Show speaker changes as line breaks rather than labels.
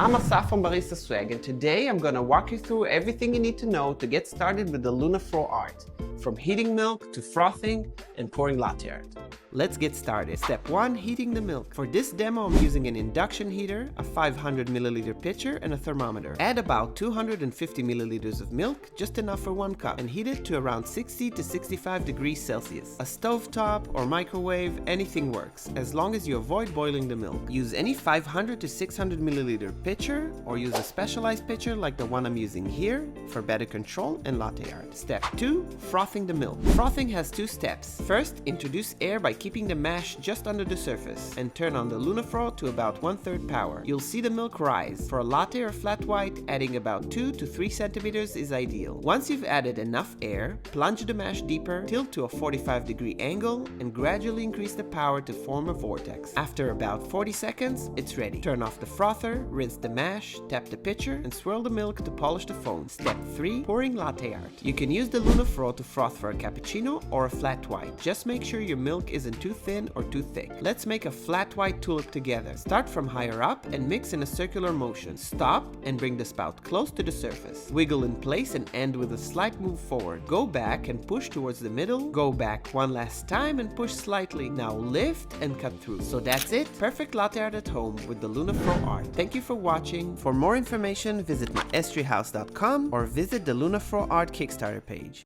I'm Asaf from Barista Swag, and today I'm gonna walk you through everything you need to know to get started with the LunaFro Art, from heating milk to frothing and pouring latte art. Let's get started. Step 1. Heating the milk. For this demo, I'm using an induction heater, a 500 milliliter pitcher, and a thermometer. Add about 250 milliliters of milk, just enough for 1 cup, and heat it to around 60 to 65 degrees Celsius. A stovetop or microwave, anything works, as long as you avoid boiling the milk. Use any 500 to 600 milliliter pitcher, or use a specialized pitcher like the one I'm using here for better control and latte art. Step 2. Frothing the milk. Frothing has 2 steps. First, introduce air by keeping the mash just under the surface, and turn on the LunaFro to about 1/3 power. You'll see the milk rise. For a latte or flat white, adding about 2 to 3 centimeters is ideal. Once you've added enough air, plunge the mash deeper, tilt to a 45-degree angle, and gradually increase the power to form a vortex. After about 40 seconds, it's ready. Turn off the frother, rinse the mash, tap the pitcher, and swirl the milk to polish the foam. Step 3. Pouring latte art. You can use the LunaFro to froth for a cappuccino or a flat white. Just make sure your milk isn't too thin or too thick. Let's make a flat white tulip together. Start from higher up and mix in a circular motion. Stop and bring the spout close to the surface. Wiggle in place and end with a slight move forward. Go back and push towards the middle. Go back one last time and push slightly. Now lift and cut through. So that's it. Perfect latte art at home with the LunaFro Art. Thank you for watching. For more information, visit maestrihouse.com or visit the LunaFro Art Kickstarter page.